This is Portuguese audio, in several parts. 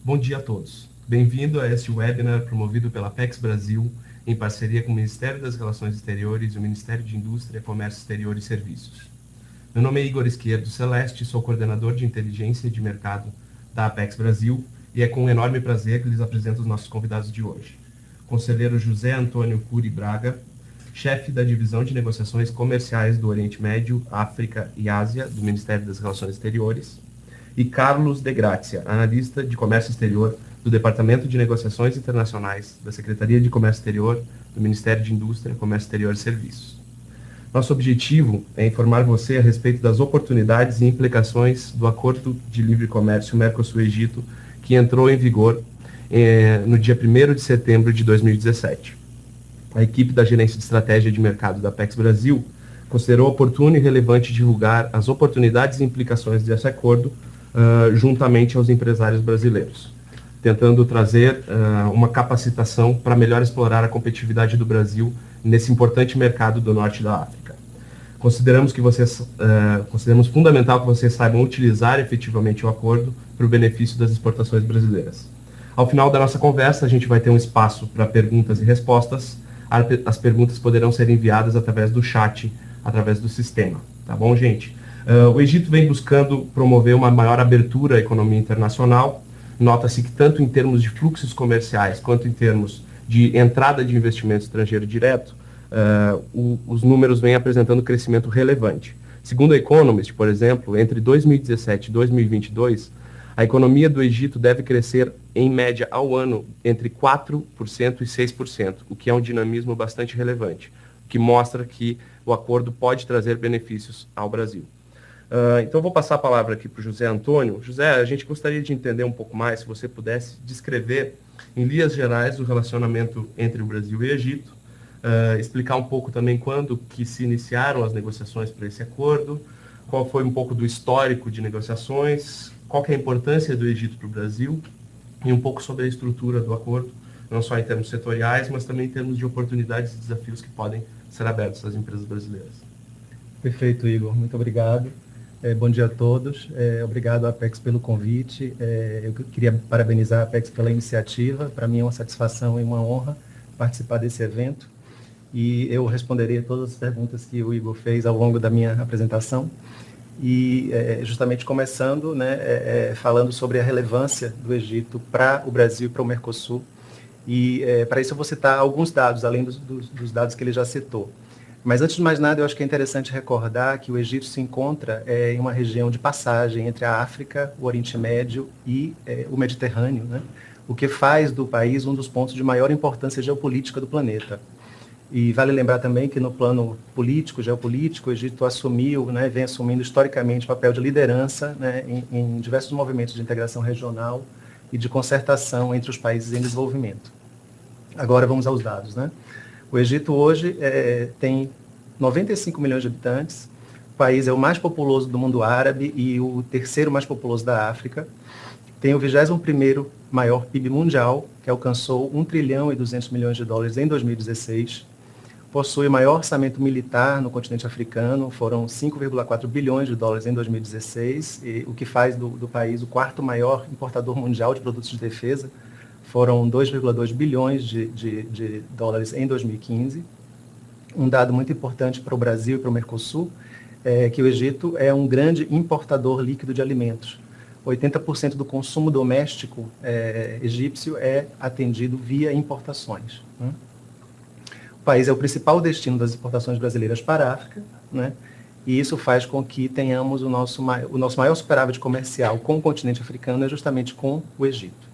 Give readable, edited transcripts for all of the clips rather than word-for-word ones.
Bom dia a todos. Bem-vindo a este webinar promovido pela Apex Brasil, em parceria com o Ministério das Relações Exteriores e o Ministério de Indústria, Comércio Exterior e Serviços. Meu nome é Igor Izquierdo Celeste, sou coordenador de inteligência e de mercado da Apex Brasil e é com um enorme prazer que lhes apresento os nossos convidados de hoje. Conselheiro José Antônio Curi Braga, chefe da Divisão de Negociações Comerciais do Oriente Médio, África e Ásia, do Ministério das Relações Exteriores, e Carlos de Grazia, analista de Comércio Exterior do Departamento de Negociações Internacionais da Secretaria de Comércio Exterior do Ministério de Indústria, Comércio Exterior e Serviços. Nosso objetivo é informar você a respeito das oportunidades e implicações do Acordo de Livre Comércio Mercosul-Egito, que entrou em vigor no dia 1º de setembro de 2017. A equipe da Gerência de Estratégia de Mercado da Apex Brasil considerou oportuno e relevante divulgar as oportunidades e implicações desse acordo juntamente aos empresários brasileiros, tentando trazer uma capacitação para melhor explorar a competitividade do Brasil nesse importante mercado do norte da África. Consideramos fundamental que vocês saibam utilizar efetivamente o acordo para o benefício das exportações brasileiras. Ao final da nossa conversa, a gente vai ter um espaço para perguntas e respostas. As perguntas poderão ser enviadas através do chat, através do sistema. Tá bom, gente? O Egito vem buscando promover uma maior abertura à economia internacional. Nota-se que tanto em termos de fluxos comerciais, quanto em termos de entrada de investimento estrangeiro direto, os números vêm apresentando crescimento relevante. Segundo a Economist, por exemplo, entre 2017 e 2022, a economia do Egito deve crescer, em média, ao ano, entre 4% e 6%, o que é um dinamismo bastante relevante, que mostra que o acordo pode trazer benefícios ao Brasil. Então, eu vou passar a palavra aqui para o José Antônio. José, a gente gostaria de entender um pouco mais, se você pudesse descrever, em linhas gerais, o relacionamento entre o Brasil e o Egito, explicar um pouco também quando que se iniciaram as negociações para esse acordo, qual foi um pouco do histórico de negociações, qual que é a importância do Egito para o Brasil e um pouco sobre a estrutura do acordo, não só em termos setoriais, mas também em termos de oportunidades e desafios que podem ser abertos às empresas brasileiras. Perfeito, Igor. Muito obrigado. Bom dia a todos. Obrigado à Apex pelo convite. Eu queria parabenizar a Apex pela iniciativa. Para mim é uma satisfação e uma honra participar desse evento. E eu responderei a todas as perguntas que o Igor fez ao longo da minha apresentação. E justamente começando, falando sobre a relevância do Egito para o Brasil e para o Mercosul. E para isso eu vou citar alguns dados, além dos dados que ele já citou. Mas antes de mais nada, eu acho que é interessante recordar que o Egito se encontra em uma região de passagem entre a África, o Oriente Médio e o Mediterrâneo, né? O que faz do país um dos pontos de maior importância geopolítica do planeta. E vale lembrar também que no plano político, geopolítico, o Egito assumiu, vem assumindo historicamente o papel de liderança em diversos movimentos de integração regional e de concertação entre os países em desenvolvimento. Agora vamos aos dados, O Egito hoje tem 95 milhões de habitantes, o país é o mais populoso do mundo árabe e o terceiro mais populoso da África, tem o 21º maior PIB mundial, que alcançou 1 trilhão e 200 milhões de dólares em 2016, possui o maior orçamento militar no continente africano, foram 5,4 bilhões de dólares em 2016, o que faz do país o quarto maior importador mundial de produtos de defesa, foram 2,2 bilhões de dólares em 2015. Um dado muito importante para o Brasil e para o Mercosul é que o Egito é um grande importador líquido de alimentos. 80% do consumo doméstico egípcio é atendido via importações. O país é o principal destino das exportações brasileiras para a África, e isso faz com que tenhamos o nosso maior superávit comercial com o continente africano é justamente com o Egito.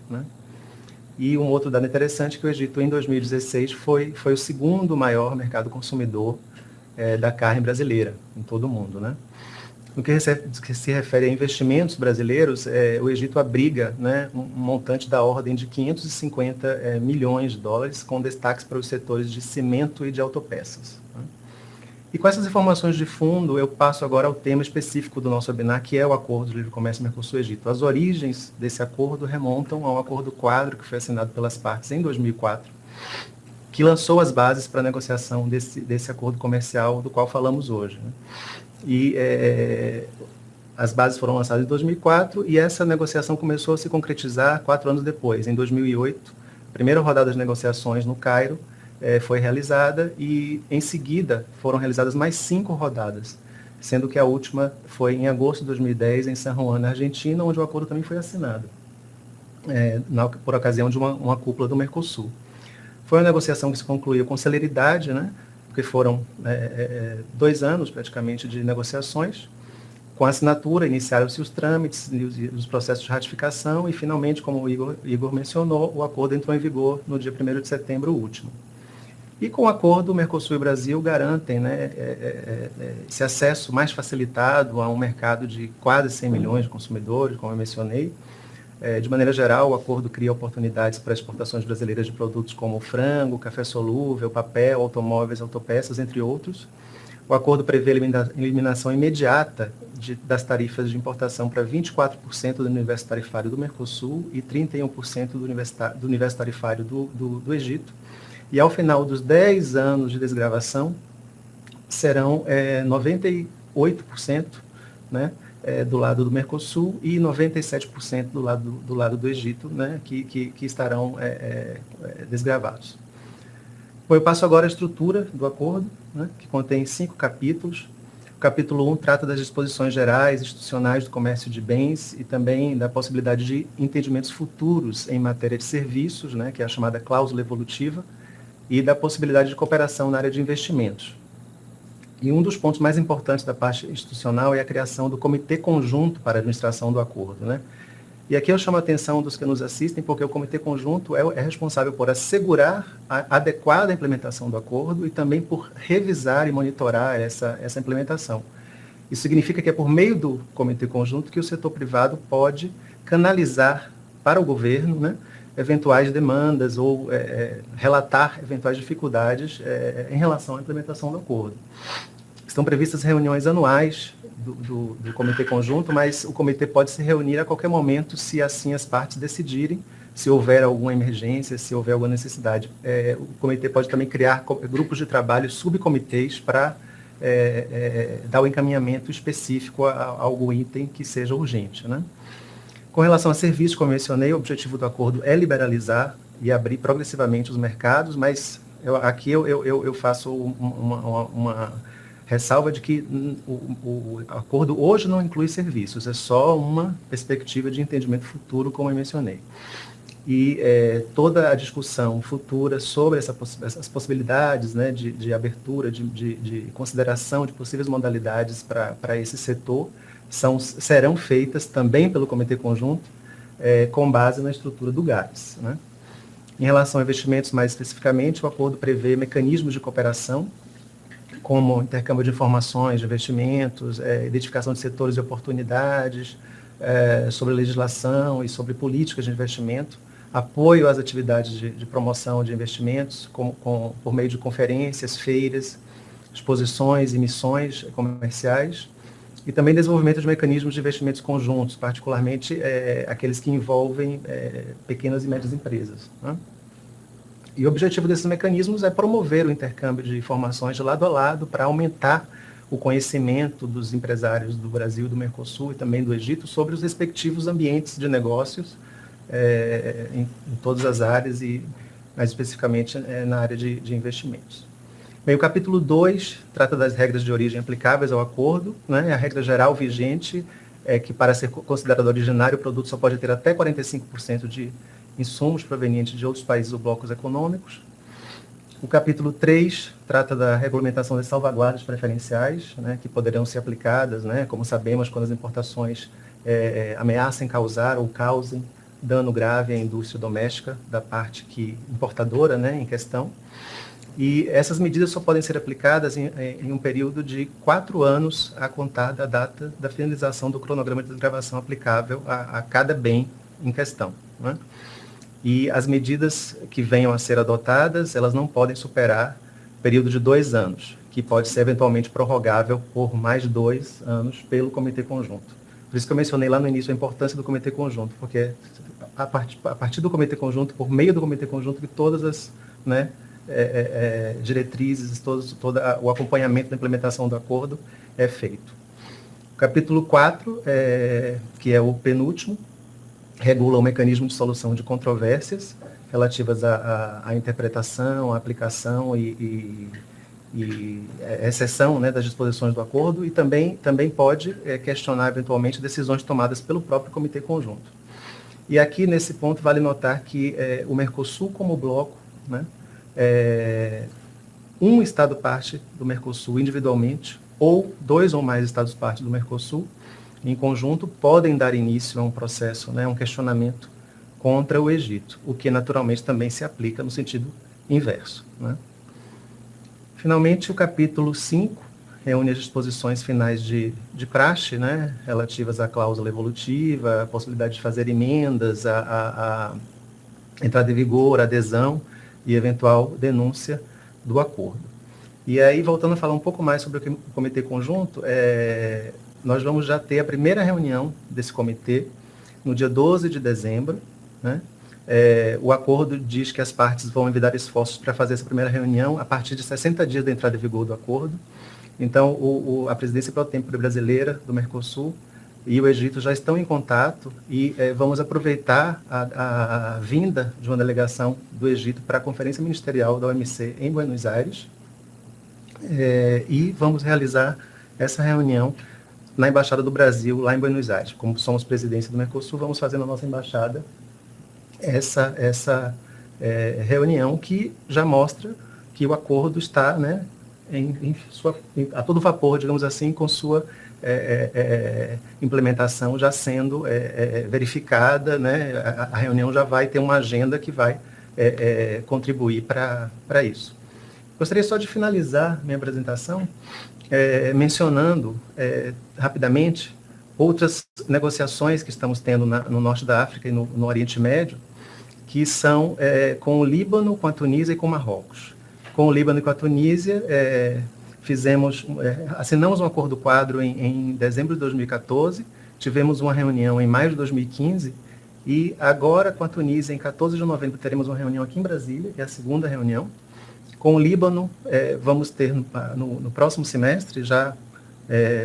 E um outro dado interessante é que o Egito, em 2016, foi o segundo maior mercado consumidor da carne brasileira em todo o mundo. No que se refere a investimentos brasileiros, o Egito abriga um montante da ordem de 550 milhões de dólares, com destaques para os setores de cimento e de autopeças. E com essas informações de fundo, eu passo agora ao tema específico do nosso webinar, que é o Acordo de Livre Comércio Mercosul-Egito. As origens desse acordo remontam a um acordo quadro que foi assinado pelas partes em 2004, que lançou as bases para a negociação desse acordo comercial do qual falamos hoje. E As bases foram lançadas em 2004 e essa negociação começou a se concretizar 4 anos depois, em 2008. A primeira rodada de negociações no Cairo foi realizada e, em seguida, foram realizadas mais 5 rodadas, sendo que a última foi em agosto de 2010, em San Juan, na Argentina, onde o acordo também foi assinado, por ocasião de uma cúpula do Mercosul. Foi uma negociação que se concluiu com celeridade, né, porque foram 2 anos, praticamente, de negociações. Com a assinatura, iniciaram-se os trâmites, os processos de ratificação e, finalmente, como o Igor mencionou, o acordo entrou em vigor no dia 1º de setembro último. E com o acordo, o Mercosul e o Brasil garantem, né, esse acesso mais facilitado a um mercado de quase 100 milhões de consumidores, como eu mencionei. De maneira geral, o acordo cria oportunidades para exportações brasileiras de produtos como frango, café solúvel, papel, automóveis, autopeças, entre outros. O acordo prevê a eliminação imediata das tarifas de importação para 24% do universo tarifário do Mercosul e 31% do universo tarifário do Egito. E ao final dos 10 anos de desgravação, serão 98%, né, do lado do Mercosul e 97% do lado do Egito, né, que estarão desgravados. Bom, eu passo agora a estrutura do acordo, né, que contém 5 capítulos. O capítulo 1 trata das disposições gerais institucionais do comércio de bens e também da possibilidade de entendimentos futuros em matéria de serviços, né, que é a chamada cláusula evolutiva, e da possibilidade de cooperação na área de investimentos. E um dos pontos mais importantes da parte institucional é a criação do Comitê Conjunto para a Administração do Acordo, né? E aqui eu chamo a atenção dos que nos assistem, porque o Comitê Conjunto é responsável por assegurar a adequada implementação do acordo e também por revisar e monitorar essa implementação. Isso significa que é por meio do Comitê Conjunto que o setor privado pode canalizar para o governo, né, eventuais demandas ou relatar eventuais dificuldades em relação à implementação do acordo. Estão previstas reuniões anuais do Comitê Conjunto, mas o Comitê pode se reunir a qualquer momento, se assim as partes decidirem, se houver alguma emergência, se houver alguma necessidade. O Comitê pode também criar grupos de trabalho, subcomitês, para dar o encaminhamento específico a algum item que seja urgente, né? Com relação a serviços, como eu mencionei, o objetivo do acordo é liberalizar e abrir progressivamente os mercados, mas aqui eu faço uma ressalva de que o acordo hoje não inclui serviços, é só uma perspectiva de entendimento futuro, como eu mencionei. E toda a discussão futura sobre essas possibilidades, né, de abertura, de consideração de possíveis modalidades para esse setor, serão feitas também pelo Comitê Conjunto, com base na estrutura do GATS, né? Em relação a investimentos, mais especificamente, o acordo prevê mecanismos de cooperação, como intercâmbio de informações de investimentos, identificação de setores de oportunidades, sobre legislação e sobre políticas de investimento, apoio às atividades de promoção de investimentos, por meio de conferências, feiras, exposições e missões comerciais, e também desenvolvimento de mecanismos de investimentos conjuntos, particularmente aqueles que envolvem pequenas e médias empresas, né? E o objetivo desses mecanismos é promover o intercâmbio de informações de lado a lado para aumentar o conhecimento dos empresários do Brasil, do Mercosul e também do Egito sobre os respectivos ambientes de negócios em todas as áreas e, mais especificamente, na área de investimentos. Bem, o capítulo 2 trata das regras de origem aplicáveis ao acordo, né? A regra geral vigente é que, para ser considerado originário, o produto só pode ter até 45% de insumos provenientes de outros países ou blocos econômicos. O capítulo 3 trata da regulamentação das salvaguardas preferenciais, né, que poderão ser aplicadas, né, como sabemos, quando as importações ameacem causar ou causem dano grave à indústria doméstica da parte importadora, né, em questão. E essas medidas só podem ser aplicadas em um período de 4 anos a contar da data da finalização do cronograma de desgravação aplicável a cada bem em questão, né? E as medidas que venham a ser adotadas, elas não podem superar o período de 2 anos, que pode ser eventualmente prorrogável por mais 2 anos pelo Comitê Conjunto. Por isso que eu mencionei lá no início a importância do Comitê Conjunto, porque a partir do Comitê Conjunto, por meio do Comitê Conjunto, que todas as, né, diretrizes, todo o acompanhamento da implementação do acordo é feito. O capítulo 4, que é o penúltimo, regula o mecanismo de solução de controvérsias relativas à interpretação, à aplicação e exceção, né, das disposições do acordo, e também pode questionar eventualmente decisões tomadas pelo próprio Comitê Conjunto. E aqui, nesse ponto, vale notar que o Mercosul como bloco, né, um Estado parte do Mercosul individualmente, ou 2 ou mais Estados parte do Mercosul, em conjunto, podem dar início a um processo, né, um questionamento contra o Egito, o que naturalmente também se aplica no sentido inverso, né. Finalmente, o capítulo 5 reúne as disposições finais de praxe, né, relativas à cláusula evolutiva, a possibilidade de fazer emendas, a entrada em vigor, adesão e eventual denúncia do acordo. E aí, voltando a falar um pouco mais sobre o Comitê Conjunto, nós vamos já ter a primeira reunião desse comitê no dia 12 de dezembro, né? O acordo diz que as partes vão envidar esforços para fazer essa primeira reunião a partir de 60 dias da entrada em vigor do acordo. Então, a presidência pro tempore brasileira do Mercosul e o Egito já estão em contato e vamos aproveitar a vinda de uma delegação do Egito para a Conferência Ministerial da OMC em Buenos Aires, e vamos realizar essa reunião na Embaixada do Brasil, lá em Buenos Aires. Como somos presidência do Mercosul, vamos fazer na nossa embaixada essa reunião que já mostra que o acordo está, né, a todo vapor, digamos assim, com sua implementação já sendo verificada, né, a reunião já vai ter uma agenda que vai contribuir para isso. Gostaria só de finalizar minha apresentação mencionando rapidamente outras negociações que estamos tendo no norte da África e no Oriente Médio, que são com o Líbano, com a Tunísia e com Marrocos. Com o Líbano e com a Tunísia, assinamos um acordo quadro em dezembro de 2014, tivemos uma reunião em maio de 2015, e agora com a Tunísia, em 14 de novembro, teremos uma reunião aqui em Brasília, que é a segunda reunião. Com o Líbano, vamos ter no próximo semestre, já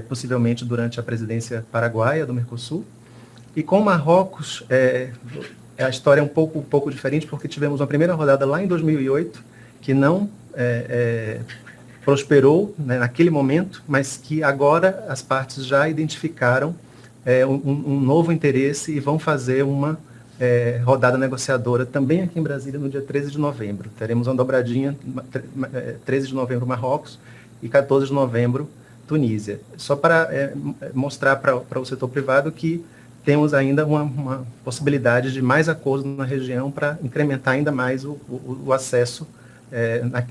possivelmente durante a presidência paraguaia do Mercosul. E com Marrocos, a história é um pouco diferente, porque tivemos uma primeira rodada lá em 2008, que não prosperou, né, naquele momento, mas que agora as partes já identificaram um novo interesse e vão fazer uma rodada negociadora também aqui em Brasília no dia 13 de novembro. Teremos uma dobradinha, 13 de novembro Marrocos e 14 de novembro Tunísia. Só para mostrar para o setor privado que temos ainda uma possibilidade de mais acordos na região para incrementar ainda mais o acesso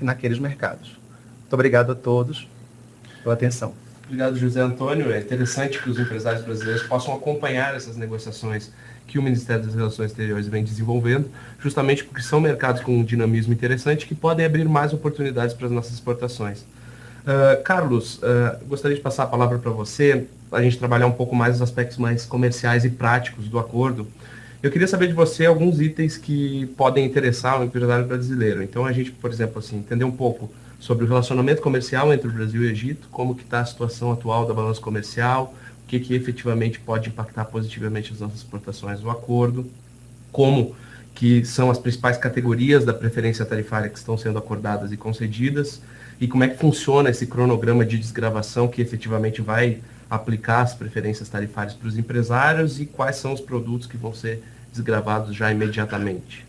naqueles mercados. Muito obrigado a todos pela atenção. Obrigado, José Antônio. É interessante que os empresários brasileiros possam acompanhar essas negociações que o Ministério das Relações Exteriores vem desenvolvendo, justamente porque são mercados com um dinamismo interessante que podem abrir mais oportunidades para as nossas exportações. Carlos, gostaria de passar a palavra para você, a gente trabalhar um pouco mais os aspectos mais comerciais e práticos do acordo. Eu queria saber de você alguns itens que podem interessar o empresário brasileiro. Então, a gente, por exemplo, assim, entender um pouco sobre o relacionamento comercial entre o Brasil e o Egito, como que está a situação atual da balança comercial, o que efetivamente pode impactar positivamente as nossas exportações do acordo, como que são as principais categorias da preferência tarifária que estão sendo acordadas e concedidas, e como é que funciona esse cronograma de desgravação que efetivamente vai aplicar as preferências tarifárias para os empresários e quais são os produtos que vão ser desgravados já imediatamente.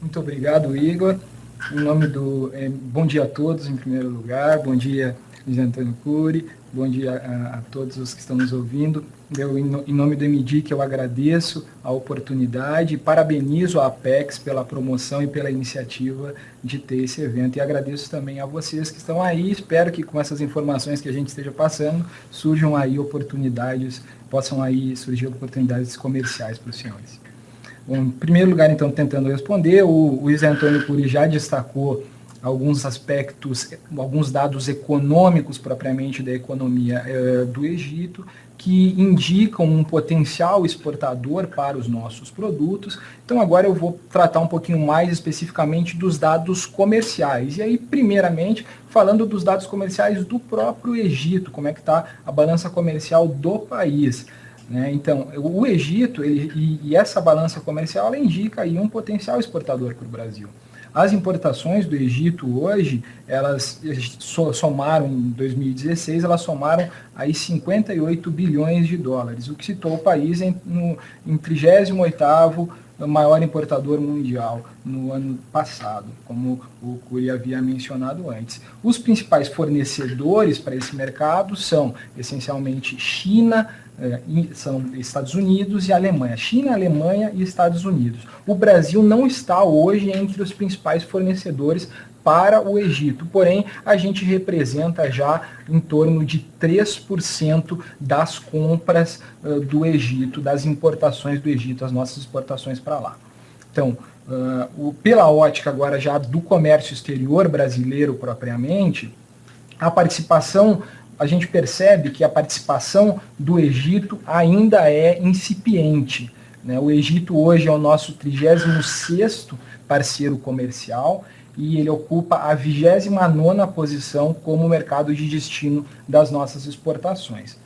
Muito obrigado, Igor. Em nome bom dia a todos, em primeiro lugar. Bom dia, José Antônio Cury. Bom dia a todos os que estão nos ouvindo. Em nome do MDIC, eu agradeço a oportunidade e parabenizo a Apex pela promoção e pela iniciativa de ter esse evento. E agradeço também a vocês que estão aí. Espero que com essas informações que a gente esteja passando, surjam aí oportunidades, possam aí surgir oportunidades comerciais para os senhores. Bom, em primeiro lugar, então, tentando responder, o José Antônio Cury já destacou alguns aspectos, alguns dados econômicos propriamente da economia do Egito, que indicam um potencial exportador para os nossos produtos. Então agora eu vou tratar um pouquinho mais especificamente dos dados comerciais. E aí, primeiramente, falando dos dados comerciais do próprio Egito, como é que está a balança comercial do país. Né? Então, o Egito, e essa balança comercial, ela indica aí um potencial exportador para o Brasil. As importações do Egito hoje, elas somaram, em 2016, elas somaram aí 58 bilhões de dólares, o que citou o país em 38º maior importador mundial no ano passado, como o Cury havia mencionado antes. Os principais fornecedores para esse mercado são, essencialmente, China, são Estados Unidos e Alemanha. China, Alemanha e Estados Unidos. O Brasil não está hoje entre os principais fornecedores para o Egito, porém a gente representa já em torno de 3% das compras do Egito, das importações do Egito, as nossas exportações para lá. Então, pela ótica agora já do comércio exterior brasileiro propriamente, a participação, a gente percebe que a participação do Egito ainda é incipiente. Né? O Egito hoje é o nosso 36º parceiro comercial e ele ocupa a 29ª posição como mercado de destino das nossas exportações.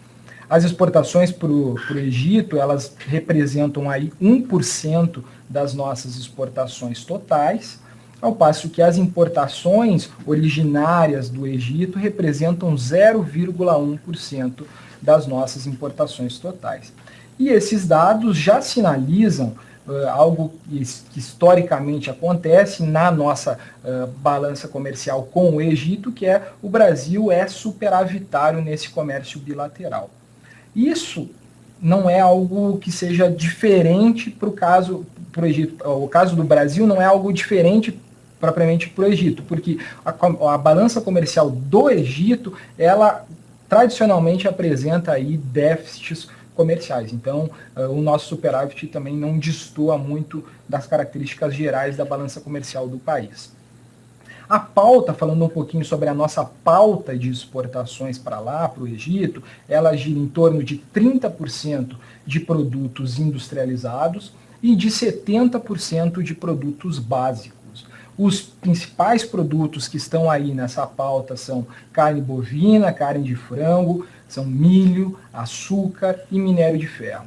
As exportações para o Egito, elas representam aí 1% das nossas exportações totais, ao passo que as importações originárias do Egito representam 0,1% das nossas importações totais. E esses dados já sinalizam algo que historicamente acontece na nossa balança comercial com o Egito, que é o Brasil é superavitário nesse comércio bilateral. Isso não é algo que seja diferente para o caso do Egito. O caso do Brasil não é algo diferente propriamente para o Egito, porque a balança comercial do Egito, ela tradicionalmente apresenta aí déficits comerciais. Então, o nosso superávit também não destoa muito das características gerais da balança comercial do país. A pauta, falando um pouquinho sobre a nossa pauta de exportações para lá, para o Egito, ela gira em torno de 30% de produtos industrializados e de 70% de produtos básicos. Os principais produtos que estão aí nessa pauta são carne bovina, carne de frango, são milho, açúcar e minério de ferro.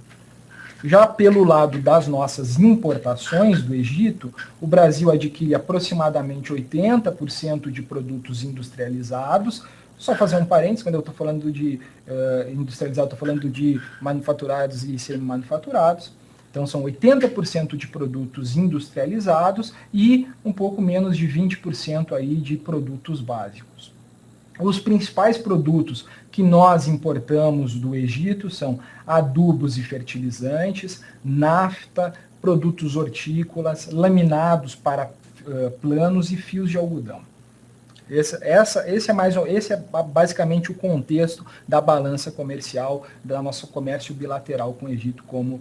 Já pelo lado das nossas importações do Egito, o Brasil adquire aproximadamente 80% de produtos industrializados. Só fazer um parênteses, quando eu estou falando de industrializado, estou falando de manufaturados e semi-manufaturados. Então, são 80% de produtos industrializados e um pouco menos de 20% aí de produtos básicos. Os principais produtos que nós importamos do Egito são adubos e fertilizantes, nafta, produtos hortícolas, laminados para planos e fios de algodão. Esse é basicamente o contexto da balança comercial, do nosso comércio bilateral com o Egito, como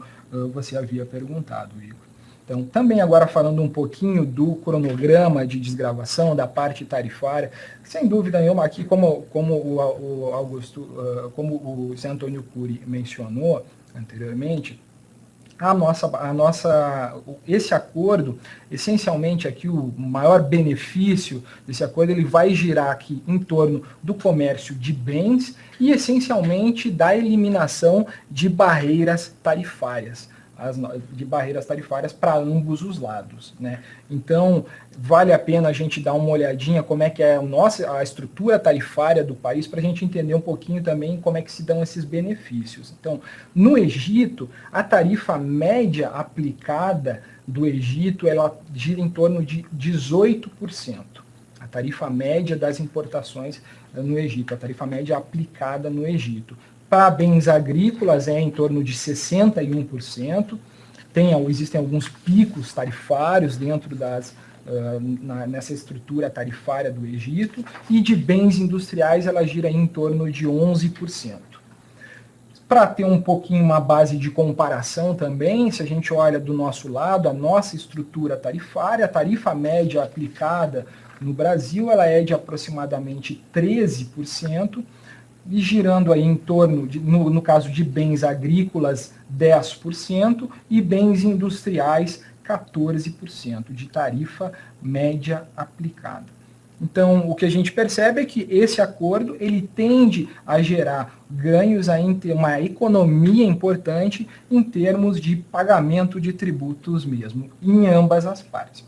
você havia perguntado, Igor. Então, também agora falando um pouquinho do cronograma de desgravação, da parte tarifária, sem dúvida nenhuma, aqui como o Augusto, como o Zé Antônio Cury mencionou anteriormente, esse acordo, essencialmente aqui o maior benefício desse acordo, ele vai girar aqui em torno do comércio de bens e essencialmente da eliminação de barreiras tarifárias. Para ambos os lados. Né? Então, vale a pena a gente dar uma olhadinha como é que é a estrutura tarifária do país, para a gente entender um pouquinho também como é que se dão esses benefícios. Então, no Egito, a tarifa média aplicada do Egito, ela gira em torno de 18%. A tarifa média das importações no Egito, a tarifa média aplicada no Egito. Para bens agrícolas é em torno de 61%. Existem alguns picos tarifários dentro nessa estrutura tarifária do Egito. E de bens industriais ela gira em torno de 11%. Para ter um pouquinho uma base de comparação também, se a gente olha do nosso lado, a nossa estrutura tarifária, a tarifa média aplicada no Brasil ela é de aproximadamente 13%. e girando aí em torno, no caso de bens agrícolas, 10%, e bens industriais, 14% de tarifa média aplicada. Então, o que a gente percebe é que esse acordo ele tende a gerar ganhos, a ter uma economia importante em termos de pagamento de tributos mesmo, em ambas as partes,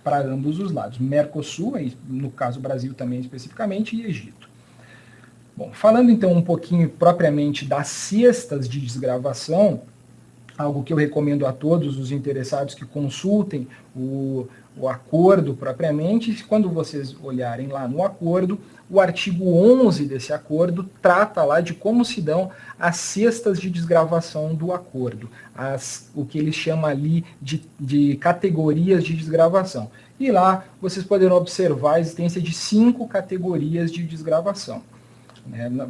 para ambos os lados, Mercosul, no caso Brasil também especificamente, e Egito. Bom, falando então um pouquinho propriamente das cestas de desgravação, algo que eu recomendo a todos os interessados que consultem o acordo propriamente. Quando vocês olharem lá no acordo, o artigo 11 desse acordo trata lá de como se dão as cestas de desgravação do acordo, o que ele chama ali de categorias de desgravação. E lá vocês poderão observar a existência de 5 categorias de desgravação.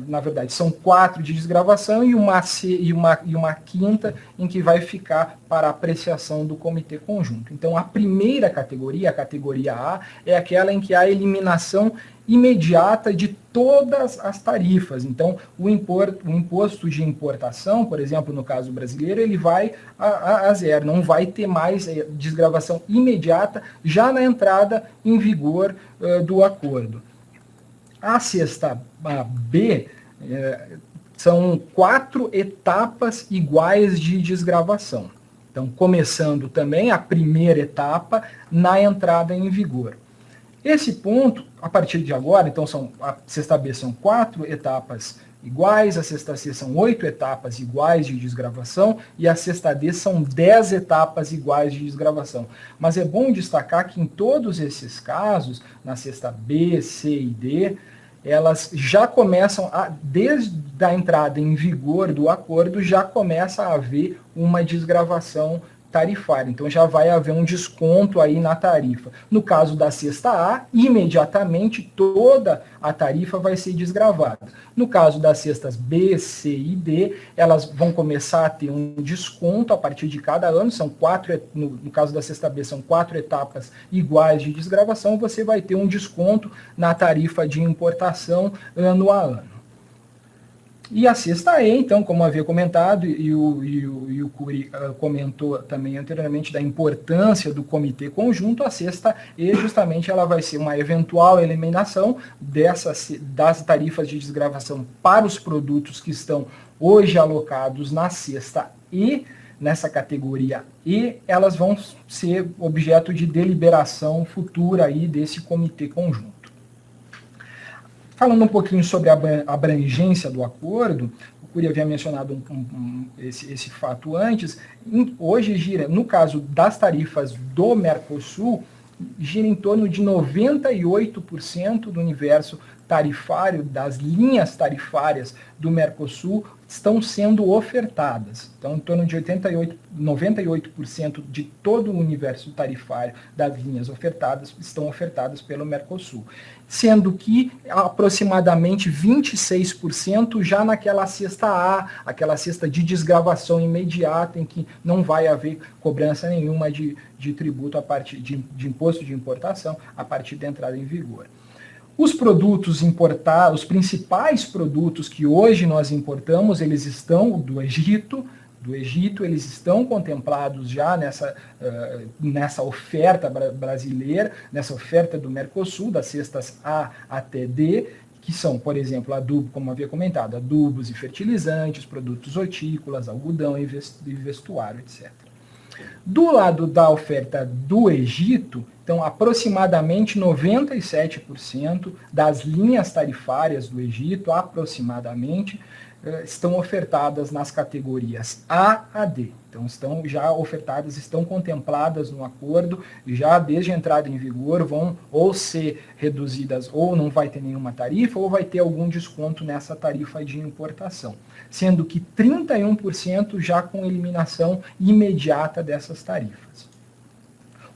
Na verdade, são 4 de desgravação e uma quinta em que vai ficar para apreciação do comitê conjunto. Então, a primeira categoria, a categoria A, é aquela em que há a eliminação imediata de todas as tarifas. Então, o imposto de importação, por exemplo, no caso brasileiro, ele vai a zero, não vai ter mais desgravação imediata já na entrada em vigor do acordo. A cesta B são 4 etapas iguais de desgravação. Então, começando também a primeira etapa na entrada em vigor. Esse ponto, a partir de agora, então a cesta B são 4 etapas iguais, a cesta C são 8 etapas iguais de desgravação e a cesta D são 10 etapas iguais de desgravação. Mas é bom destacar que em todos esses casos, na cesta B, C e D, elas já começam, desde a entrada em vigor do acordo, já começa a haver uma desgravação tarifária. Então já vai haver um desconto aí na tarifa. No caso da cesta A, imediatamente toda a tarifa vai ser desgravada. No caso das cestas B, C e D, elas vão começar a ter um desconto a partir de cada ano. São 4, no caso da cesta B, são 4 etapas iguais de desgravação. Você vai ter um desconto na tarifa de importação ano a ano. E a cesta E, então, como havia comentado, e o Cury comentou também anteriormente da importância do comitê conjunto, a cesta E justamente ela vai ser uma eventual eliminação das tarifas de desgravação para os produtos que estão hoje alocados na cesta E, nessa categoria E, elas vão ser objeto de deliberação futura aí desse comitê conjunto. Falando um pouquinho sobre a abrangência do acordo, o Cury havia mencionado esse fato antes, hoje gira, no caso das tarifas do Mercosul, gira em torno de 98% do universo tarifário, das linhas tarifárias do Mercosul, estão sendo ofertadas. Então, em torno de 98% de todo o universo tarifário das linhas ofertadas estão ofertadas pelo Mercosul. Sendo que aproximadamente 26% já naquela cesta A, aquela cesta de desgravação imediata, em que não vai haver cobrança nenhuma de tributo a partir de imposto de importação a partir da entrada em vigor. Os produtos importados, os principais produtos que hoje nós importamos, eles estão do Egito, eles estão contemplados já nessa oferta brasileira, nessa oferta do Mercosul, das cestas A até D, que são, por exemplo, adubo, como havia comentado, adubos e fertilizantes, produtos hortícolas, algodão e vestuário, etc. Do lado da oferta do Egito, então aproximadamente 97% das linhas tarifárias do Egito, aproximadamente, estão ofertadas nas categorias A a D. Então estão já ofertadas, estão contempladas no acordo, já desde a entrada em vigor vão ou ser reduzidas, ou não vai ter nenhuma tarifa, ou vai ter algum desconto nessa tarifa de importação. Sendo que 31% já com eliminação imediata dessas tarifas.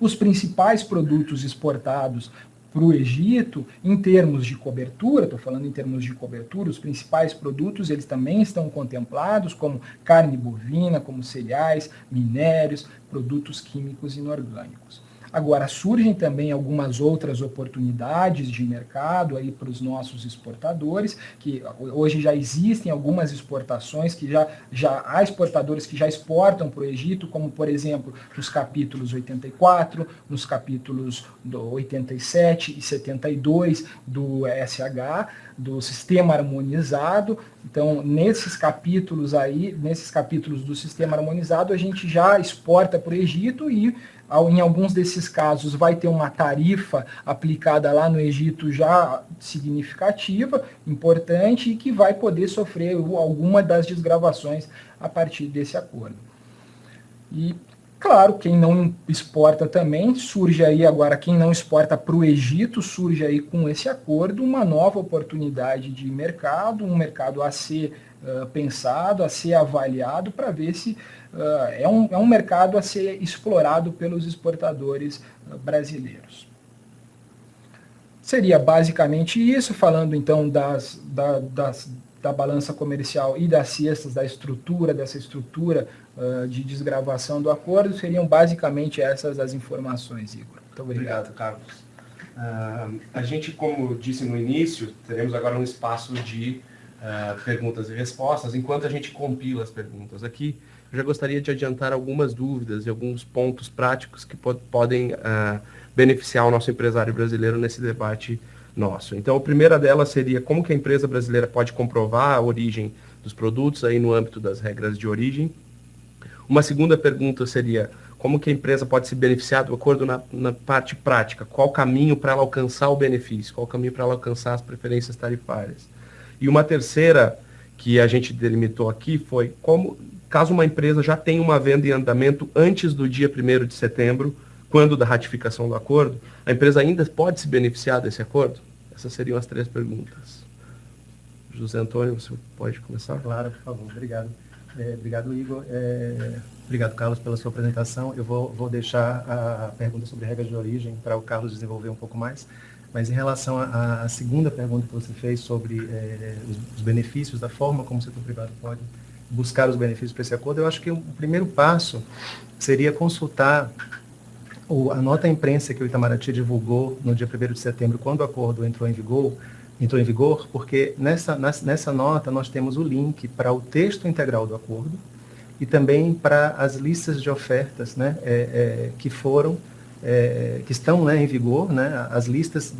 Os principais produtos exportados para o Egito, em termos de cobertura, estou falando em termos de cobertura, os principais produtos eles também estão contemplados, como carne bovina, como cereais, minérios, produtos químicos inorgânicos. Agora, surgem também algumas outras oportunidades de mercado aí para os nossos exportadores, que hoje já existem algumas exportações, que já há exportadores que já exportam para o Egito, como, por exemplo, nos capítulos 84, nos capítulos 87 e 72 do SH, do Sistema Harmonizado. Então, nesses capítulos do Sistema Harmonizado, a gente já exporta para o Egito e em alguns desses casos vai ter uma tarifa aplicada lá no Egito já significativa, importante, e que vai poder sofrer alguma das desgravações a partir desse acordo. E, claro, quem não exporta também, surge aí agora, quem não exporta para o Egito, surge aí com esse acordo uma nova oportunidade de mercado, um mercado a ser pensado, a ser avaliado, para ver se é um mercado a ser explorado pelos exportadores brasileiros. Seria basicamente isso, falando então da balança comercial e das cestas, dessa estrutura de desgravação do acordo, seriam basicamente essas as informações, Igor. Muito obrigado. Obrigado, Carlos. A gente, como disse no início, teremos agora um espaço de perguntas e respostas. Enquanto a gente compila as perguntas aqui, eu já gostaria de adiantar algumas dúvidas e alguns pontos práticos que podem beneficiar o nosso empresário brasileiro nesse debate nosso. Então, a primeira delas seria como que a empresa brasileira pode comprovar a origem dos produtos aí no âmbito das regras de origem. Uma segunda pergunta seria como que a empresa pode se beneficiar do acordo na parte prática, qual o caminho para ela alcançar o benefício, qual o caminho para ela alcançar as preferências tarifárias. E uma terceira que a gente delimitou aqui foi como, caso uma empresa já tenha uma venda em andamento antes do dia 1º de setembro, quando da ratificação do acordo, a empresa ainda pode se beneficiar desse acordo? Essas seriam as 3 perguntas. José Antônio, você pode começar? Claro, por favor. Obrigado. Obrigado, Igor. Obrigado, Carlos, pela sua apresentação. Eu vou deixar a pergunta sobre regras de origem para o Carlos desenvolver um pouco mais. Mas em relação à segunda pergunta que você fez sobre os benefícios, da forma como o setor privado pode buscar os benefícios para esse acordo, eu acho que o primeiro passo seria consultar a nota imprensa que o Itamaraty divulgou no dia 1º de setembro, quando o acordo entrou em vigor, porque nessa nota nós temos o link para o texto integral do acordo e também para as listas de ofertas, né, que estão, né, em vigor, né, as listas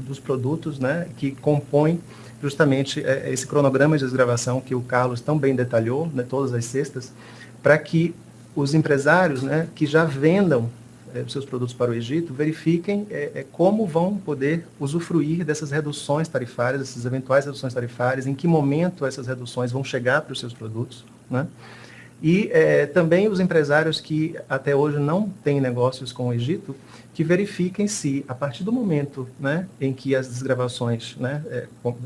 dos produtos, né, que compõem justamente esse cronograma de desgravação que o Carlos tão bem detalhou, né, todas as cestas, para que os empresários, né, que já vendam os seus produtos para o Egito, verifiquem como vão poder usufruir dessas reduções tarifárias, essas eventuais reduções tarifárias, em que momento essas reduções vão chegar para os seus produtos, né? E também os empresários que até hoje não têm negócios com o Egito, que verifiquem se, a partir do momento, né, em que as desgravações, né,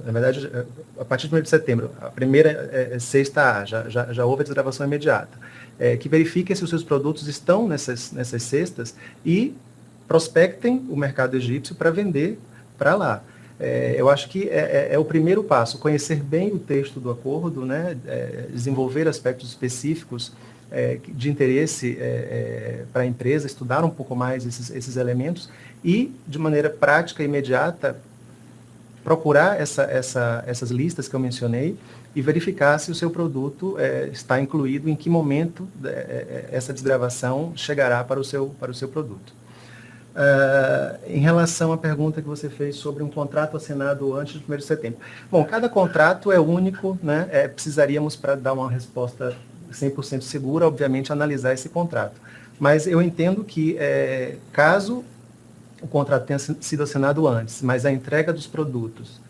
na verdade, a partir do 1º de setembro, a primeira sexta A, já houve a desgravação imediata, que verifiquem se os seus produtos estão nessas cestas e prospectem o mercado egípcio para vender para lá. Eu acho que é o primeiro passo, conhecer bem o texto do acordo, né, desenvolver aspectos específicos de interesse para a empresa, estudar um pouco mais esses elementos e, de maneira prática e imediata, procurar essas listas que eu mencionei e verificar se o seu produto está incluído, em que momento essa desgravação chegará para o seu produto. Em relação à pergunta que você fez sobre um contrato assinado antes do 1º de setembro. Bom, cada contrato é único, né? Precisaríamos, para dar uma resposta 100% segura, obviamente, analisar esse contrato. Mas eu entendo que, caso o contrato tenha sido assinado antes, mas a entrega dos produtos,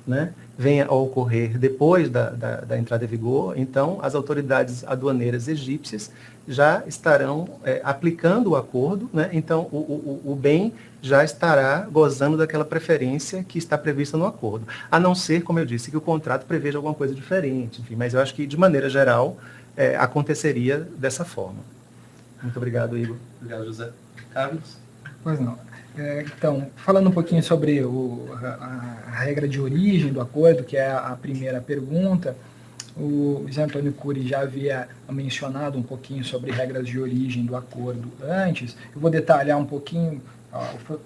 né, venha a ocorrer depois da entrada em vigor, então as autoridades aduaneiras egípcias já estarão aplicando o acordo, né, então o bem já estará gozando daquela preferência que está prevista no acordo. A não ser, como eu disse, que o contrato preveja alguma coisa diferente, enfim, mas eu acho que, de maneira geral, aconteceria dessa forma. Muito obrigado, Igor. Obrigado, José. Carlos? Pois não. Então, falando um pouquinho sobre a regra de origem do acordo, que é a primeira pergunta, O José Antônio Cury já havia mencionado um pouquinho sobre regras de origem do acordo antes. Eu vou detalhar um pouquinho,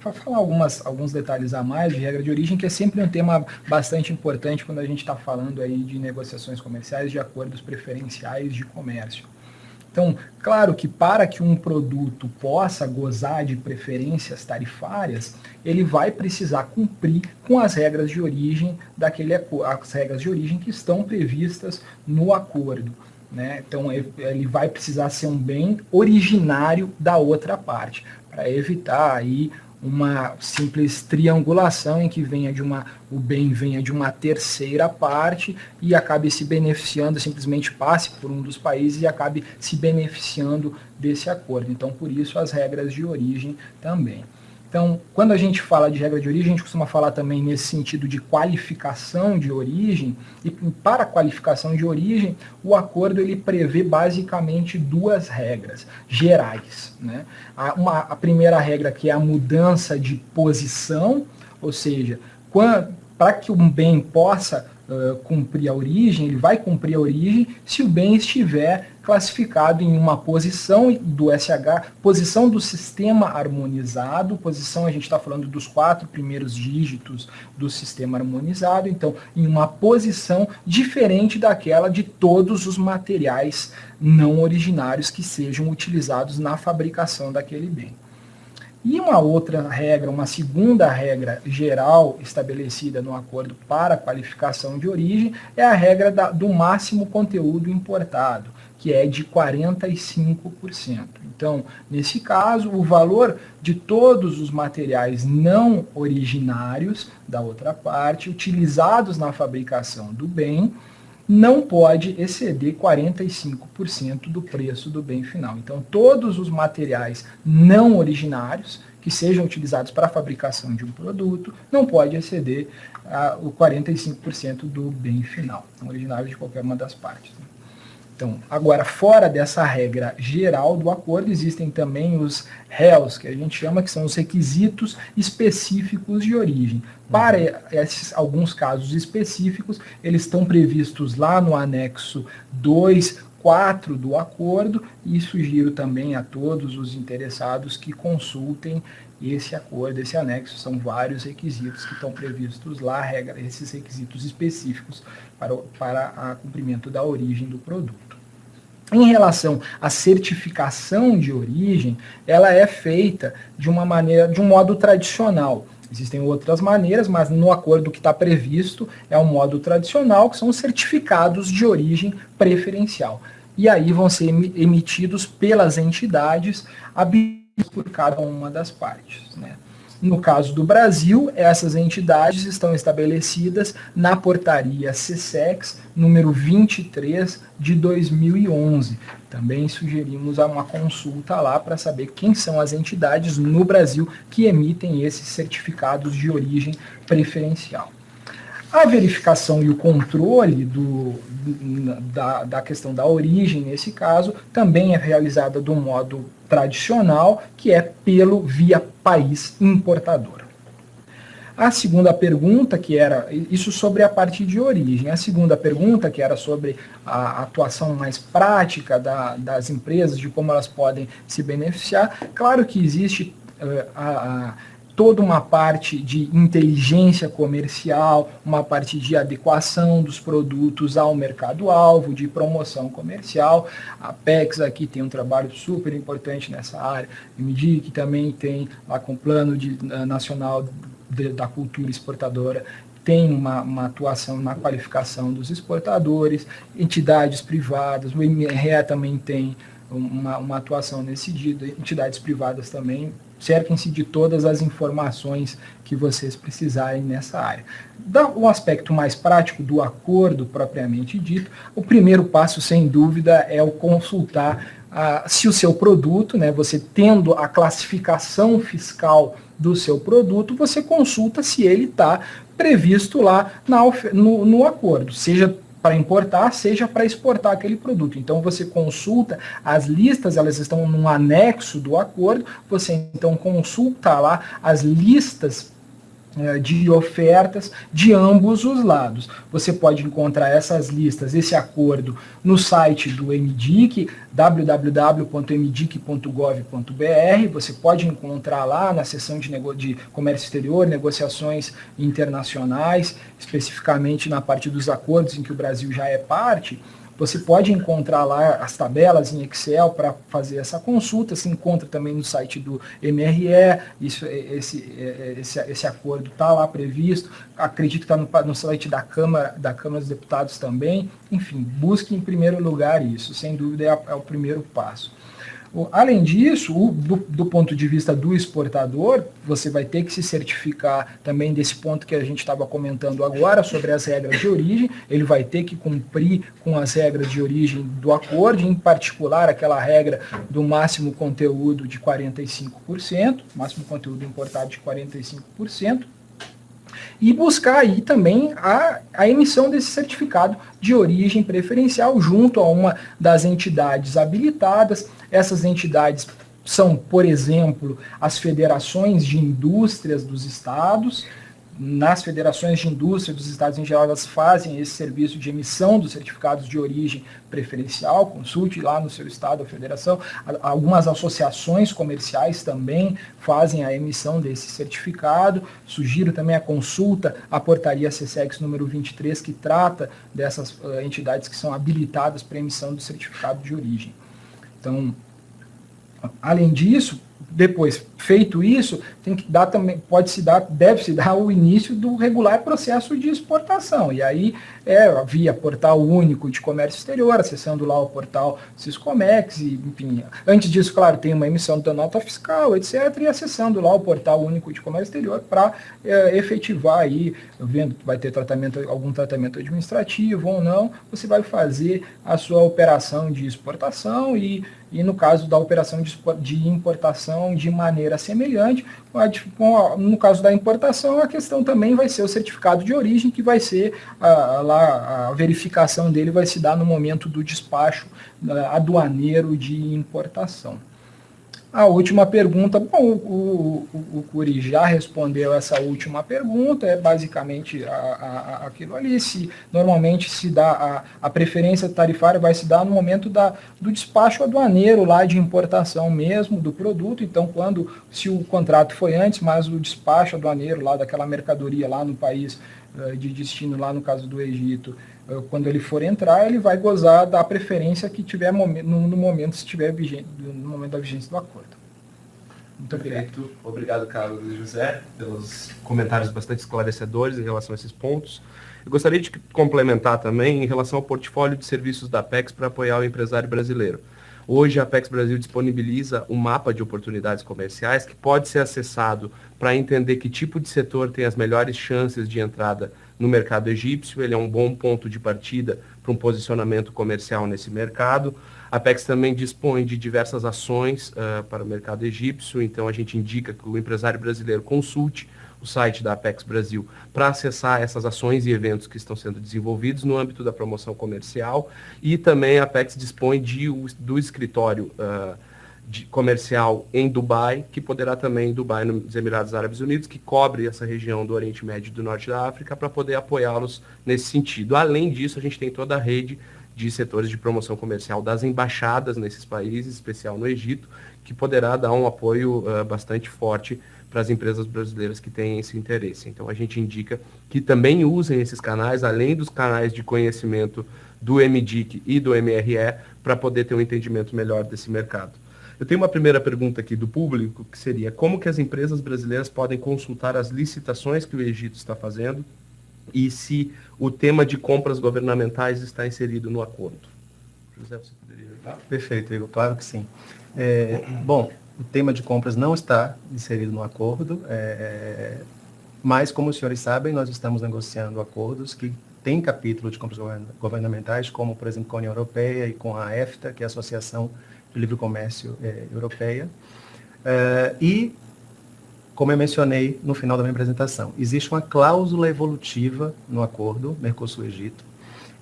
para falar alguns detalhes a mais de regra de origem, que é sempre um tema bastante importante quando a gente está falando aí de negociações comerciais, de acordos preferenciais de comércio. Então, claro que para que um produto possa gozar de preferências tarifárias, ele vai precisar cumprir com as regras de origem as regras de origem que estão previstas no acordo, né? Então, ele vai precisar ser um bem originário da outra parte, para evitar aí uma simples triangulação em que o bem venha de uma terceira parte e acabe se beneficiando, simplesmente passe por um dos países e acabe se beneficiando desse acordo. Então, por isso, as regras de origem também. Então, quando a gente fala de regra de origem, a gente costuma falar também nesse sentido de qualificação de origem, e para a qualificação de origem, o acordo ele prevê basicamente duas regras gerais, né? A primeira regra, que é a mudança de posição, ou seja, para que um bem possa cumprir a origem, ele vai cumprir a origem se o bem estiver classificado em uma posição do SH, posição do sistema harmonizado, posição, a gente está falando dos 4 primeiros dígitos do sistema harmonizado, então em uma posição diferente daquela de todos os materiais não originários que sejam utilizados na fabricação daquele bem. E uma outra regra, uma segunda regra geral estabelecida no acordo para a qualificação de origem é a regra do máximo conteúdo importado, que é de 45%. Então, nesse caso, o valor de todos os materiais não originários da outra parte, utilizados na fabricação do bem, não pode exceder 45% do preço do bem final. Então, todos os materiais não originários que sejam utilizados para a fabricação de um produto não pode exceder o 45% do bem final, não originário de qualquer uma das partes. Então, agora, fora dessa regra geral do acordo, existem também os REUs, que a gente chama, que são os requisitos específicos de origem. Para alguns casos específicos, eles estão previstos lá no anexo 2.4 do acordo, e sugiro também a todos os interessados que consultem esse acordo, esse anexo. São vários requisitos que estão previstos lá, esses requisitos específicos para cumprimento da origem do produto. Em relação à certificação de origem, ela é feita de um modo tradicional. Existem outras maneiras, mas no acordo que está previsto é um modo tradicional, que são os certificados de origem preferencial. E aí vão ser emitidos pelas entidades habilitadas por cada uma das partes, né? No caso do Brasil, essas entidades estão estabelecidas na portaria CSEX número 23 de 2011. Também sugerimos uma consulta lá para saber quem são as entidades no Brasil que emitem esses certificados de origem preferencial. A verificação e o controle da questão da origem, nesse caso, também é realizada do modo tradicional, que é via país importador. A segunda pergunta, que era isso sobre a parte de origem. A segunda pergunta, que era sobre a atuação mais prática das empresas, de como elas podem se beneficiar. Claro que existe toda uma parte de inteligência comercial, uma parte de adequação dos produtos ao mercado-alvo, de promoção comercial. A Apex aqui tem um trabalho super importante nessa área. O MDIC também tem, lá com o Plano Nacional da Cultura Exportadora, tem uma atuação na qualificação dos exportadores, entidades privadas, o MRE também tem uma atuação nesse sentido, entidades privadas também. Cerquem-se de todas as informações que vocês precisarem nessa área. O aspecto mais prático do acordo propriamente dito, o primeiro passo, sem dúvida, é o consultar se o seu produto, né, você tendo a classificação fiscal do seu produto, você consulta se ele está previsto lá no acordo, seja para importar, seja para exportar aquele produto. Então você consulta as listas, elas estão num anexo do acordo, você então consulta lá as listas de ofertas de ambos os lados. Você pode encontrar essas listas, esse acordo, no site do MDIC, www.mdic.gov.br. Você pode encontrar lá na seção de comércio exterior, negociações internacionais, especificamente na parte dos acordos em que o Brasil já é parte. Você pode encontrar lá as tabelas em Excel para fazer essa consulta, se encontra também no site do MRE, esse acordo está lá previsto, acredito que está no site da Câmara dos Deputados também. Enfim, busque em primeiro lugar isso, sem dúvida é o primeiro passo. Além disso, do ponto de vista do exportador, você vai ter que se certificar também desse ponto que a gente estava comentando agora, sobre as regras de origem. Ele vai ter que cumprir com as regras de origem do acordo, em particular aquela regra do máximo conteúdo de 45%, máximo conteúdo importado de 45%. E buscar aí também a emissão desse certificado de origem preferencial junto a uma das entidades habilitadas. Essas entidades são, por exemplo, as federações de indústrias dos estados. Nas federações de indústria dos estados em geral, elas fazem esse serviço de emissão dos certificados de origem preferencial. Consulte lá no seu estado a federação. Algumas associações comerciais também fazem a emissão desse certificado. Sugiro também a consulta à portaria CSEX número 23, que trata dessas entidades que são habilitadas para a emissão do certificado de origem. Então, além disso, depois, feito isso, tem que dar também, deve-se dar o início do regular processo de exportação. E aí via portal único de comércio exterior, acessando lá o portal Siscomex, e, enfim, antes disso, claro, tem uma emissão da nota fiscal, etc., e acessando lá o portal único de comércio exterior para efetivar aí, vendo que vai ter algum tratamento administrativo ou não, você vai fazer a sua operação de exportação e no caso da operação de importação de maneira semelhante. No caso da importação, a questão também vai ser o certificado de origem, que vai ser a verificação dele vai se dar no momento do despacho aduaneiro de importação. A última pergunta, bom, o Curi já respondeu essa última pergunta, é basicamente aquilo ali. Normalmente se dá a preferência tarifária vai se dar no momento do despacho aduaneiro lá de importação mesmo do produto. Então, se o contrato foi antes, mas o despacho aduaneiro lá daquela mercadoria lá no país de destino, lá no caso do Egito, quando ele for entrar, ele vai gozar da preferência que tiver no momento, se tiver vigente, no momento da vigência do acordo. Muito obrigado. Obrigado, Carlos e José, pelos comentários bastante esclarecedores em relação a esses pontos. Eu gostaria de complementar também em relação ao portfólio de serviços da Apex para apoiar o empresário brasileiro. Hoje, a Apex Brasil disponibiliza um mapa de oportunidades comerciais que pode ser acessado para entender que tipo de setor tem as melhores chances de entrada no mercado egípcio. Ele é um bom ponto de partida para um posicionamento comercial nesse mercado. A Apex também dispõe de diversas ações para o mercado egípcio, então a gente indica que o empresário brasileiro consulte o site da Apex Brasil para acessar essas ações e eventos que estão sendo desenvolvidos no âmbito da promoção comercial. E também a Apex dispõe do escritório comercial em Dubai, que poderá também, Dubai, nos Emirados Árabes Unidos, que cobre essa região do Oriente Médio e do Norte da África, para poder apoiá-los nesse sentido. Além disso, a gente tem toda a rede de setores de promoção comercial das embaixadas nesses países, em especial no Egito, que poderá dar um apoio bastante forte para as empresas brasileiras que têm esse interesse. Então, a gente indica que também usem esses canais, além dos canais de conhecimento do MDIC e do MRE, para poder ter um entendimento melhor desse mercado. Eu tenho uma primeira pergunta aqui do público, que seria: como que as empresas brasileiras podem consultar as licitações que o Egito está fazendo e se o tema de compras governamentais está inserido no acordo? José, você poderia ajudar? Perfeito, Igor, claro que sim. Bom, o tema de compras não está inserido no acordo, mas, como os senhores sabem, nós estamos negociando acordos que têm capítulo de compras governamentais, como, por exemplo, com a União Europeia e com a EFTA, que é a Associação de Livre Comércio Europeia. E, como eu mencionei no final da minha apresentação, existe uma cláusula evolutiva no acordo Mercosul-Egito,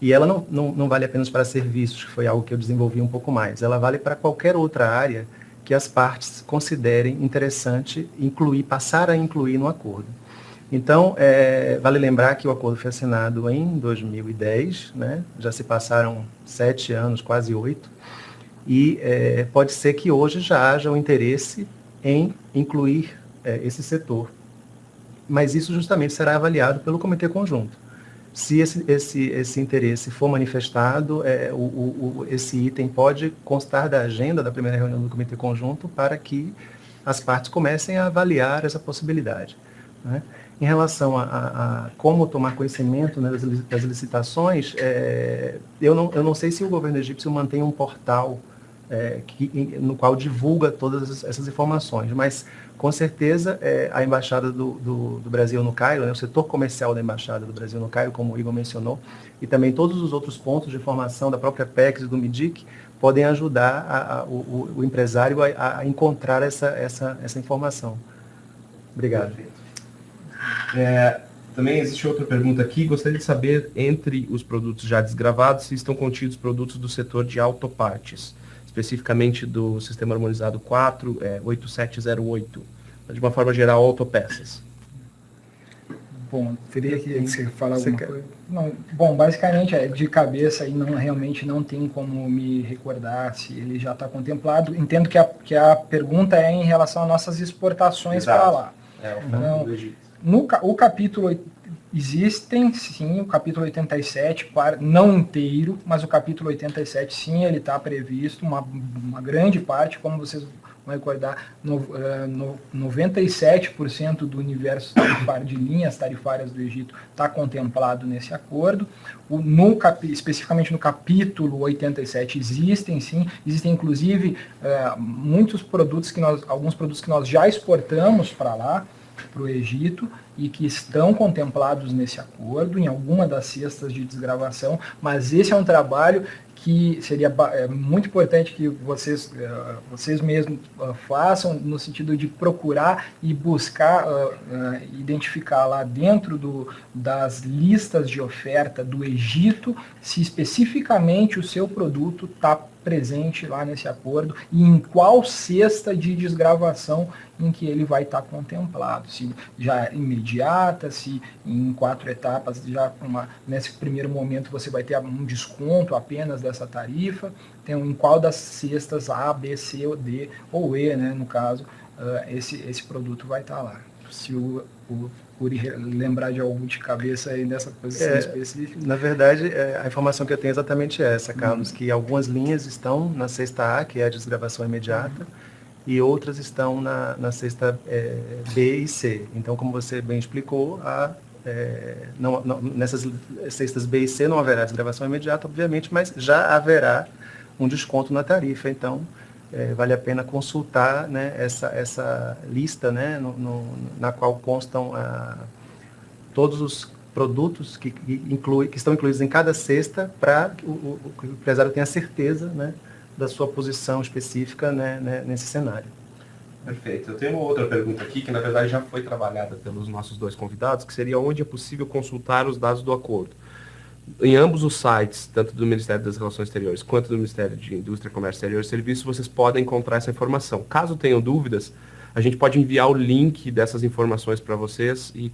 e ela não vale apenas para serviços, que foi algo que eu desenvolvi um pouco mais, ela vale para qualquer outra área que as partes considerem interessante passar a incluir no acordo. Então, vale lembrar que o acordo foi assinado em 2010, né? Já se passaram 7 anos, quase 8, e pode ser que hoje já haja o interesse em incluir esse setor. Mas isso justamente será avaliado pelo Comitê Conjunto. Se esse interesse for manifestado, esse item pode constar da agenda da primeira reunião do Comitê Conjunto para que as partes comecem a avaliar essa possibilidade, né? Em relação a como tomar conhecimento, né, das licitações, eu não sei se o governo egípcio mantém um portal no qual divulga todas essas informações, mas com certeza a Embaixada do Brasil no Cairo, né, o setor comercial da Embaixada do Brasil no Cairo, como o Igor mencionou, e também todos os outros pontos de informação da própria PEX e do MIDIC podem ajudar o empresário a encontrar essa informação. Obrigado. Também existe outra pergunta aqui. Gostaria de saber, entre os produtos já desgravados, se estão contidos produtos do setor de autopartes, especificamente do Sistema Harmonizado 4, 8708, de uma forma geral, autopeças. Bom, teria que você falar alguma coisa? Não, bom, basicamente, de cabeça, aí realmente não tem como me recordar se ele já está contemplado. Entendo que a pergunta é em relação às nossas exportações para lá. Então, o capítulo existem, sim, o capítulo 87, não inteiro, mas o capítulo 87, sim, ele está previsto, uma grande parte, como vocês vão recordar, 97% do universo tarifário de linhas tarifárias do Egito está contemplado nesse acordo. Especificamente no capítulo 87 existem inclusive muitos produtos alguns produtos que nós já exportamos para lá, para o Egito, e que estão contemplados nesse acordo, em alguma das cestas de desgravação, mas esse é um trabalho que seria muito importante que vocês mesmos façam, no sentido de procurar e buscar identificar lá dentro das listas de oferta do Egito, se especificamente o seu produto está presente lá nesse acordo e em qual cesta de desgravação em que ele vai estar contemplado, se já imediata, se em 4 etapas, já nesse primeiro momento você vai ter um desconto apenas dessa tarifa, em qual das cestas A, B, C ou D, ou E, né, no caso, esse produto vai estar lá. Se o Curi lembrar de algum de cabeça aí nessa posição específica. Na verdade, a informação que eu tenho é exatamente essa, Carlos, que algumas linhas estão na cesta A, que é a desgravação imediata, e outras estão na cesta B e C. Então, como você bem explicou, nessas cestas B e C não haverá desgravação imediata, obviamente, mas já haverá um desconto na tarifa. Então, vale a pena consultar, né, essa lista, né, na qual constam todos os produtos que estão incluídos em cada cesta, para que o empresário tenha certeza, né, da sua posição específica, né, nesse cenário. Perfeito. Eu tenho uma outra pergunta aqui, que na verdade já foi trabalhada pelos nossos dois convidados, que seria onde é possível consultar os dados do acordo. Em ambos os sites, tanto do Ministério das Relações Exteriores quanto do Ministério de Indústria, Comércio Exterior e Serviços, vocês podem encontrar essa informação. Caso tenham dúvidas, a gente pode enviar o link dessas informações para vocês e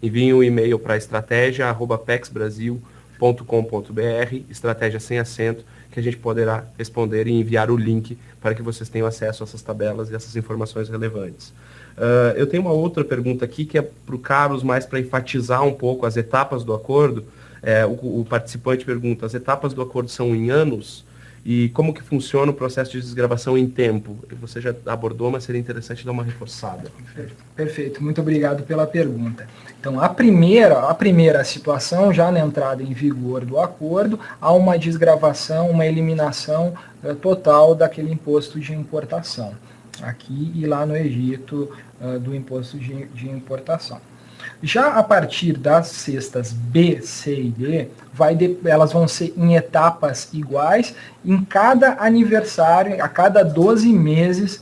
enviem um e-mail para estratégia@pexbrasil.com.br, estratégia sem acento, que a gente poderá responder e enviar o link para que vocês tenham acesso a essas tabelas e essas informações relevantes. Eu tenho uma outra pergunta aqui, que é para o Carlos, mais para enfatizar um pouco as etapas do acordo. O participante pergunta, as etapas do acordo são em anos? E como que funciona o processo de desgravação em tempo? Você já abordou, mas seria interessante dar uma reforçada. Perfeito, muito obrigado pela pergunta. Então, a primeira situação, já na entrada em vigor do acordo, há uma desgravação, uma eliminação total daquele imposto de importação, aqui e lá no Egito, do imposto de importação. Já a partir das cestas B, C e D, elas vão ser em etapas iguais em cada aniversário, a cada 12 meses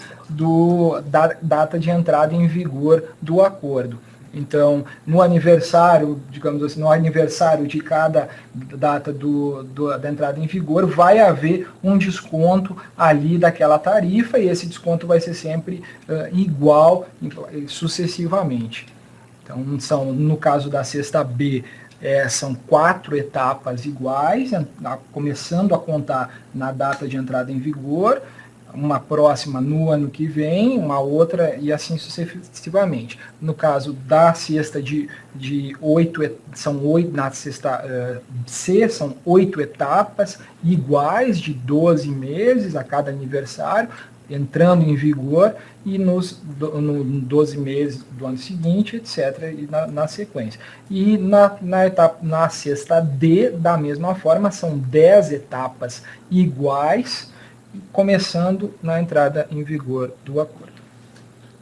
da data de entrada em vigor do acordo. Então, no aniversário, digamos assim, no aniversário de cada data da entrada em vigor, vai haver um desconto ali daquela tarifa, e esse desconto vai ser sempre igual sucessivamente. Então, no caso da cesta B, são 4 etapas iguais, começando a contar na data de entrada em vigor, uma próxima no ano que vem, uma outra e assim sucessivamente. No caso da cesta de 8, na cesta C, são 8 etapas iguais de 12 meses a cada aniversário, entrando em vigor, e nos 12 meses do ano seguinte, etc., e na sequência. E na cesta D, da mesma forma, são 10 etapas iguais, começando na entrada em vigor do acordo.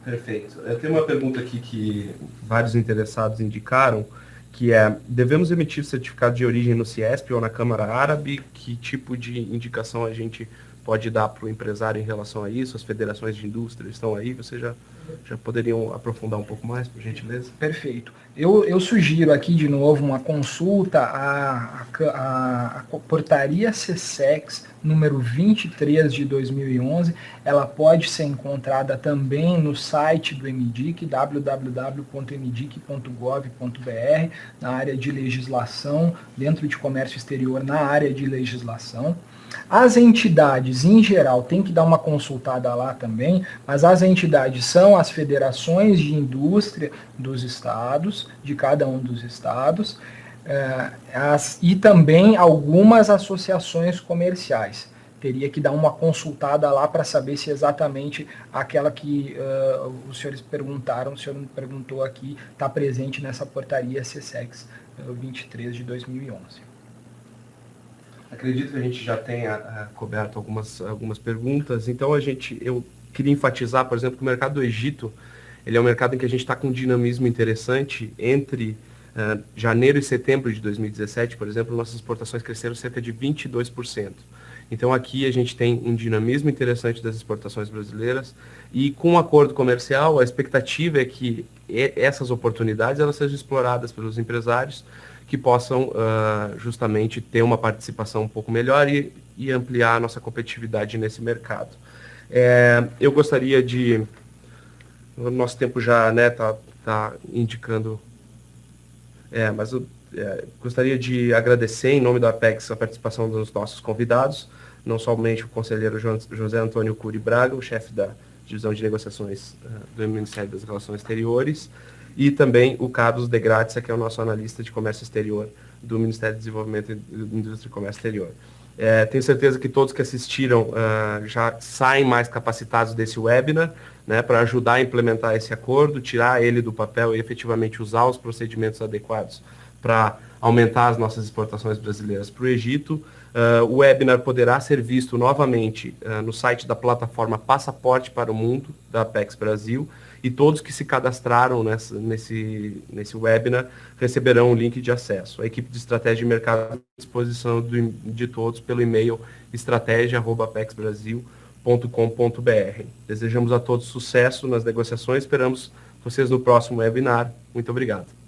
Perfeito. Tem uma pergunta aqui que vários interessados indicaram, que devemos emitir certificado de origem no CIESP ou na Câmara Árabe? Que tipo de indicação a gente pode dar para o empresário em relação a isso? As federações de indústria estão aí? Vocês já poderiam aprofundar um pouco mais, por gentileza? Perfeito. Eu sugiro aqui, de novo, uma consulta à portaria CSEX número 23 de 2011. Ela pode ser encontrada também no site do MDIC, www.mdic.gov.br, na área de legislação, dentro de comércio exterior, na área de legislação. As entidades, em geral, tem que dar uma consultada lá também, mas as entidades são as federações de indústria dos estados, de cada um dos estados, e também algumas associações comerciais. Teria que dar uma consultada lá para saber se exatamente aquela que os senhores perguntaram, o senhor me perguntou aqui, está presente nessa portaria CSEX 23 de 2011. Acredito que a gente já tenha coberto algumas perguntas. Então, eu queria enfatizar, por exemplo, que o mercado do Egito, ele é um mercado em que a gente está com um dinamismo interessante. Entre janeiro e setembro de 2017, por exemplo, nossas exportações cresceram cerca de 22%. Então, aqui a gente tem um dinamismo interessante das exportações brasileiras, e com o acordo comercial, a expectativa é que essas oportunidades elas sejam exploradas pelos empresários, que possam justamente ter uma participação um pouco melhor e ampliar a nossa competitividade nesse mercado. Eu gostaria de... O nosso tempo já tá indicando... mas eu gostaria de agradecer, em nome da Apex, a participação dos nossos convidados, não somente o conselheiro José Antônio Cury Braga, o chefe da Divisão de Negociações do Ministério das Relações Exteriores, e também o Carlos de Grazia, que é o nosso analista de comércio exterior do Ministério do Desenvolvimento, Indústria e Comércio Exterior. Tenho certeza que todos que assistiram já saem mais capacitados desse webinar, né, para ajudar a implementar esse acordo, tirar ele do papel e efetivamente usar os procedimentos adequados para aumentar as nossas exportações brasileiras para o Egito. O webinar poderá ser visto novamente no site da plataforma Passaporte para o Mundo, da Apex Brasil, e todos que se cadastraram nesse webinar receberão um link de acesso. A equipe de estratégia de mercado à disposição de todos pelo e-mail estratégia@apexbrasil.com.br. Desejamos a todos sucesso nas negociações, esperamos vocês no próximo webinar. Muito obrigado.